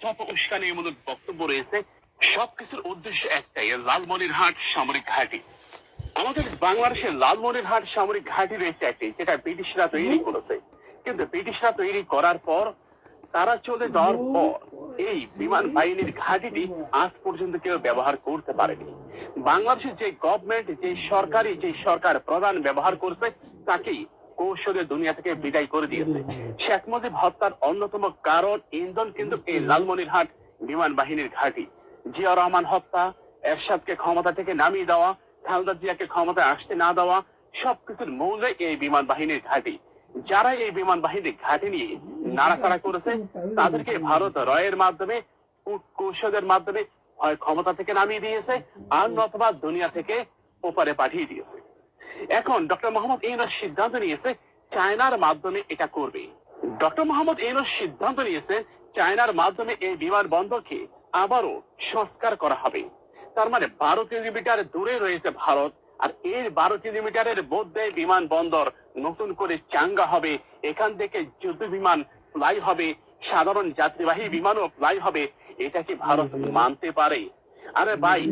যত উস্কানিমূলক বক্তব্য রয়েছে সবকিছুর উদ্দেশ্য একটাই, লালমনিরহাট সামরিক ঘাঁটি। আমাদের বাংলাদেশের লালমনিরহাট সামরিক ঘাঁটি রয়েছে একটি, যেটা ব্রিটিশরা তৈরি করেছে। কিন্তু ব্রিটিশরা তৈরি করার পর, তারা চলে যাওয়ার পর এই বিমান বাহিনীর ঘাঁটিটি আজ পর্যন্ত কেউ ব্যবহার করতে পারেনি। বাংলাদেশের যে গভর্নমেন্ট, যে সরকার প্রধান ব্যবহার করছে, তাকেই কৌশলে দুনিয়া থেকে বিদায় করে দিয়েছে। শেখ মুজিব হত্যার অন্যতম কারণ, ইন্ধন কিন্তু এই লালমনিরহাট বিমান বাহিনীর ঘাঁটি। জিয়া রহমান হত্যা, এরশাদকে ক্ষমতা থেকে নামিয়ে দেওয়া, খালেদা জিয়াকে ক্ষমতায় আসতে না দেওয়া, সবকিছুর মূলে এই বিমান বাহিনীর ঘাঁটি। যারা এই বিমান বাহিনীর ঘাঁটি নিয়ে নাড়াচাড়া করেছে, তাদেরকে ভারত রয়ের মাধ্যমে, কৌশলের মাধ্যমে হয় ক্ষমতা থেকে নামিয়ে দিয়েছে, আর নতুবা দুনিয়া থেকে ওপারে পাঠিয়ে দিয়েছে। এখন ডক্টর মোহাম্মদ ইউনূস সিদ্ধান্ত নিয়েছে চায়নার মাধ্যমে এটা করবে। ডক্টর মোহাম্মদ ইউনূস সিদ্ধান্ত নিয়েছে চায়নার মাধ্যমে এই বিমান বন্দরকে আবারও সংস্কার করা হবে। তার মানে 12 কিলোমিটার দূরে রয়েছে ভারত, আর এর 12 কিলোমিটারের মধ্যে বিমান বন্দর নতুন করে চাঙ্গা হবে। এখান থেকে যুদ্ধ বিমান ফ্লাই হবে, সাধারণ যাত্রীবাহী বিমানও ফ্লাই হবে। এটা কি ভারত মানতে পারে? আরে ভাই,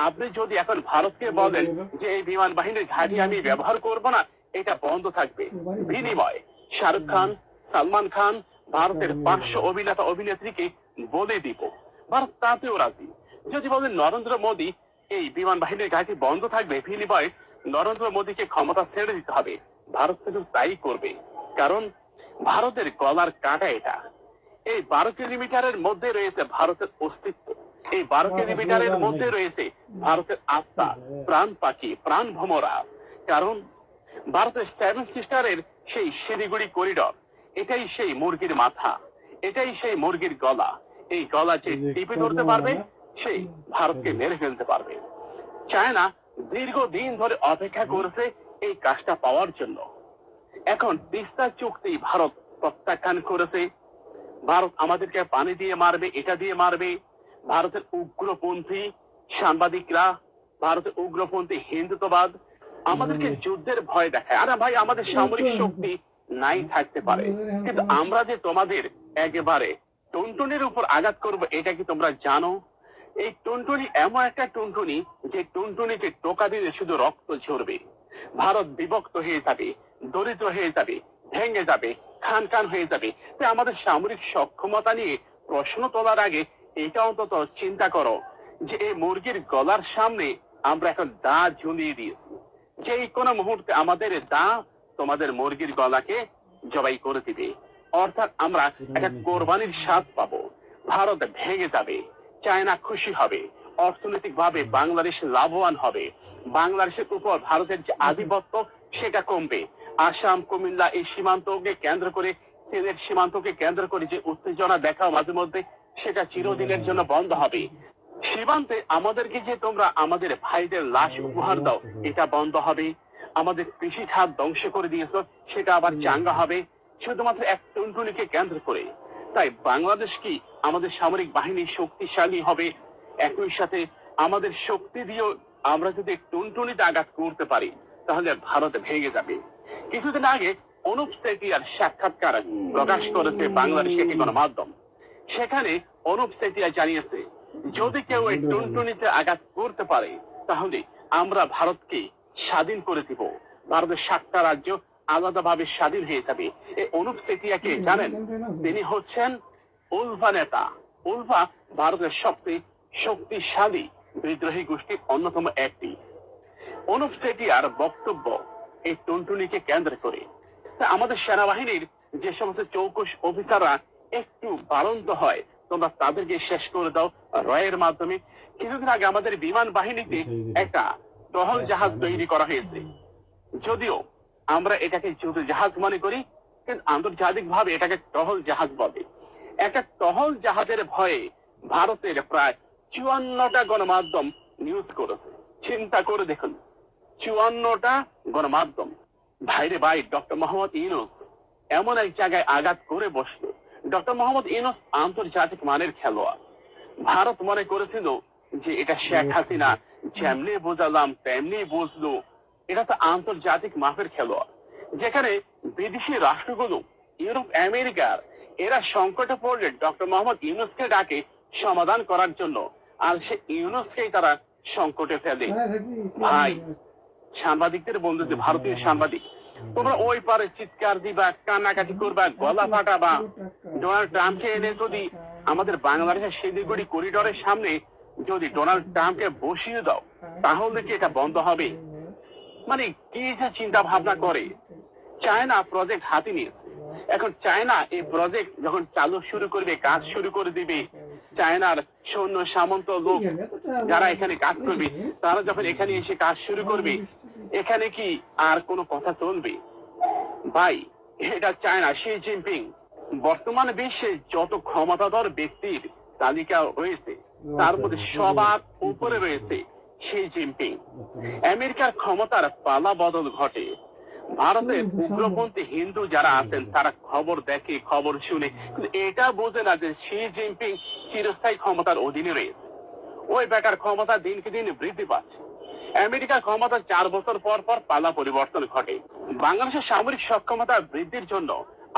আপনি যদি এখন ভারতকে বলেন যে এই বিমান বাহিনীর ঘাঁটি আমি ব্যবহার করব না, এটা বন্ধ থাকবে, বিনিময় শাহরুখ খান, সালমান খান, ভারতের 500 অভিনেতা অভিনেত্রীকে বলে দিব, ভারত তাতেও রাজি। যদি বলেন নরেন্দ্র মোদী এই বিমান বাহিনীর ঘাঁটি বন্ধ থাকবে, বিনিময়ে নরেন্দ্র মোদীকে ক্ষমতা ছেড়ে দিতে হবে, ভারত কিন্তু তাই করবে। কারণ ভারতের গলার কাঁটা এটা। এই 12 কিলোমিটারের মধ্যে রয়েছে ভারতের অস্তিত্ব। এই 12 কিলোমিটারের মধ্যে রয়েছে ভারতের আত্মা, প্রাণ পাখি, প্রাণ ভ্রমরা। কারণ ভারতের 7 সিস্টারের সেই শিলিগুড়ি করিডর, এটাই সেই মুরগির মাথা, এটাই সেই মুরগির গলা। এই গলা যে টিপে ধরতে পারবে, সেই ভারতকে মেরে ফেলতে পারবে। চায়না দীর্ঘদিন ধরে অপেক্ষা করেছে এই কাজটা পাওয়ার জন্য। এখন তিস্তা চুক্তি ভারত প্রত্যাখ্যান করেছে। ভারত আমাদেরকে পানি দিয়ে মারবে, এটা দিয়ে মারবে। ভারতের উগ্রপন্থী সাংবাদিকরা, ভারতের উগ্রপন্থী হিন্দুত্ববাদ আমাদেরকে যুদ্ধের ভয় দেখায়। আরে ভাই, আমাদের সামরিক শক্তি নাই থাকতে পারে, কিন্তু আমরা যে তোমাদের একেবারে টুনটুনির উপর আঘাত করব, এটা কি তোমরা জানো? এই টুনটুনি এমন একটা টুনটুনি, যে টুনটুনিতে টোকা দিলে শুধু রক্ত ঝরবে। ভারত বিভক্ত হয়ে যাবে, দরিদ্র হয়ে যাবে, ভেঙে যাবে, খান খান হয়ে যাবে। তাই আমাদের সামরিক সক্ষমতা নিয়ে প্রশ্ন তোলার আগে এটা অন্তত চিন্তা করো যে এই মুরগির গলার সামনে আমরা এখন দা ঝুলিয়ে দিয়েছি, যে কোনো মুহূর্তে আমাদের দা তোমাদের মুরগির গলাকে জবাই করে দিবে। অর্থাৎ আমরা একটা কোরবানির স্বাদ পাবো। ভারত ভেঙে যাবে, চায়না খুশি হবে, অর্থনৈতিক ভাবে বাংলাদেশ লাভবান হবে। বাংলাদেশের উপর ভারতের যে আধিপত্য, সেটা কমবে। আসাম, কুমিল্লা এই সীমান্তকে কেন্দ্র করে, সিলেট সীমান্তকে কেন্দ্র করে যে উত্তেজনা দেখাও মাঝে মধ্যে, সেটা চিরদিনের জন্য বন্ধ হবে। সীমান্তে আমাদেরকে যে তোমরা আমাদের ভাইদের লাশ উপহার দাও, এটা বন্ধ হবে। আমাদের কৃষি খাত ধ্বংস করে দিয়েছো, সেটা আবার চাঙ্গা হবে, শুধুমাত্র এক টুনটুনিকে কেন্দ্র করে। তাই বাংলাদেশ কি আমাদের সামরিক বাহিনী শক্তিশালী হবে, একই সাথে আমাদের শক্তি দিয়েও আমরা যদি টুনটুনিতে আঘাত করতে পারি, তাহলে ভারত ভেঙে যাবে। কিছুদিন আগে অনুপ সেটিয়ার সাক্ষাৎকার প্রকাশ করেছে বাংলাদেশের একটি গণমাধ্যম। সেখানে অনুপ সেটিয়া জানিয়েছে, যদি কেউ এই টুনটুনিতে আঘাত করতে পারে, তাহলে আমরা ভারতকে স্বাধীন করে দিব, ভারতের 7টা রাজ্য আলাদাভাবে স্বাধীন হয়ে যাবে। এই অনুপ সেটিয়াকে জানেন? তিনি হচ্ছেন উলফা নেতা। উলফা ভারতের সবচেয়ে শক্তিশালী বিদ্রোহী গোষ্ঠীর অন্যতম একটি। অনুপ সেটিয়ার বক্তব্য এই টুনটুনিকে কেন্দ্র করে। তা আমাদের সেনাবাহিনীর যে সমস্ত চৌকুশ অফিসাররা একটু বারন্ত হয়, তোমরা তাদেরকে শেষ করে দাও রয়ের মাধ্যমে। কিছুদিন আগে আমাদের বিমান বাহিনীতে একটা টহল জাহাজ তৈরি করা হয়েছে। যদিও আমরা এটাকে যুদ্ধ জাহাজ মনে করি, কিন্তু আন্তর্জাতিক ভাবে এটাকে টহল জাহাজ বলে। একটা টহল জাহাজের ভয়ে ভারতের প্রায় 54টা গণমাধ্যম নিউজ করেছে। চিন্তা করে দেখুন, 54টা গণমাধ্যম। ভাইরে ভাই, ডক্টর মোহাম্মদ ইউনূস এমন এক জায়গায় আঘাত করে বসলো। ডক্টর মোহাম্মদ ইউনূস আন্তর্জাতিক মানের খেলোয়াড়। ভারত মনে করেছিল যে এটা শেখ হাসিনা যেমনি বোঝালাম তেমনি বুঝলো। এটা তো আন্তর্জাতিক মাপের খেলোয়াড়, যেখানে বিদেশি রাষ্ট্রগুলো, ইউরোপ আমেরিকার এরা সংকটে পড়লে ডক্টর মোহাম্মদ ইউনূসকে ডাকে সমাধান করার জন্য, আর সে ইউনূসকেই তারা সংকটে ফেলে। ভাই, সাংবাদিকদের বন্ধু যে ভারতীয় সাংবাদিক, তোমরা ওই পারে চিৎকার দিবা, কান্নাকাটি করবা, গলা ফাটাবা, ডোনাল্ড ট্রাম্পকে এনে যদি আমাদের বাংলাদেশের শিলিগুড়ি করিডোরের সামনে যদি ডোনাল্ড ট্রাম্পকে বসিয়ে দাও, তাহলে কি এটা বন্ধ হবে? মানে কি যে চিন্তা ভাবনা করে। চায়না প্রজেক্ট হাতে নিয়েছে। এখন চায়না এই প্রজেক্ট যখন চালু শুরু করবে, কাজ শুরু করে দিবে, চায়নার সৈন্য সামন্ত লোক যারা এখানে কাজ করবে, তারা যখন এখানে এসে কাজ শুরু করবে, এখানে কি আর কোনো কথা চলবে? ভাই, এটা চায়না। শি জিনপিং বর্তমান বিশ্বে যত ক্ষমতাধর ব্যক্তির তালিকা রয়েছে, তার মধ্যে সবার উপরে রয়েছে শি জিনপিং। আমেরিকার ক্ষমতার পালা বদল ঘটে। ভারতের উগ্রপন্থী হিন্দু যারা আছেন তারা খবর দেখে, খবর শুনে, কিন্তু এটা বোঝে না যে শি জিনপিং চিরস্থায়ী ক্ষমতার অধীনে রয়েছে। ওই বেটার ক্ষমতা দিনকে দিন বৃদ্ধি পাচ্ছে। আমেরিকার ক্ষমতা 4 বছর পর পর পালা পরিবর্তন ঘটে। বাংলাদেশের সামরিক সক্ষমতা বৃদ্ধির জন্য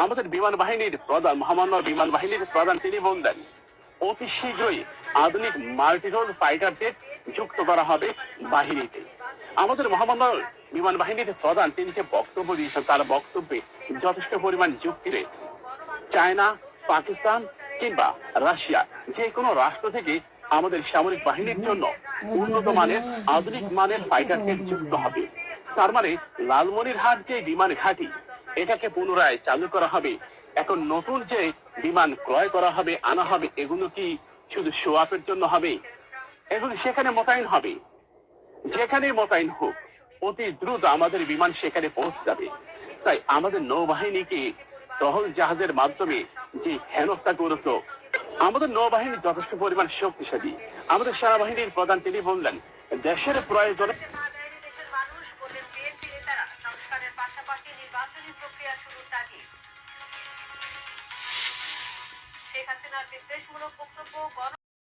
আমাদের বিমান বাহিনীর প্রধান, মহামান্য বিমান বাহিনীর প্রধান, তিনি বললেন অতি শীঘ্রই আধুনিক মাল্টিরোল ফাইটার জেট যুক্ত করা হবে বাহিনীতে। আমাদের মহামান্য বিমান বাহিনীর প্রধান তিনি যে বক্তব্য দিয়েছেন, তার বক্তব্যে যথেষ্ট পরিমাণ যুক্তি রয়েছে। চায়না, পাকিস্তান কিংবা রাশিয়া যে কোনো রাষ্ট্র থেকে আমাদের সামরিক বাহিনীর জন্য উন্নত মানের, আধুনিক মানের ফাইটার জেট যুক্ত হবে। তার মানে লালমনিরহাট যে বিমান ঘাঁটি, এটাকে পুনরায় চালু করা হবে। এখন নতুন যে বিমান ক্রয় করা হবে, আনা হবে, এগুলো কি শুধু শো অফের জন্য হবে? এগুলো সেখানে মোতায়েন হবে। যেখানে মোতায়েন হোক, অতি দ্রুত আমাদের বিমান সেখানে পৌঁছে যাবে। তাই আমাদের নৌবাহিনীকে টহল জাহাজের মাধ্যমে যে হেনস্থা করেছো, আমাদের নৌবাহিনী যথেষ্ট পরিমাণ শক্তিশালী। আমাদের সেনাবাহিনীর প্রধান তিনি বললেন দেশের প্রয়োজনে সংস্কারের পাশাপাশি নির্বাচনী প্রক্রিয়া শুরুর তাগিদ। শেখ হাসিনার বিদ্বেষমূলক বক্তব্য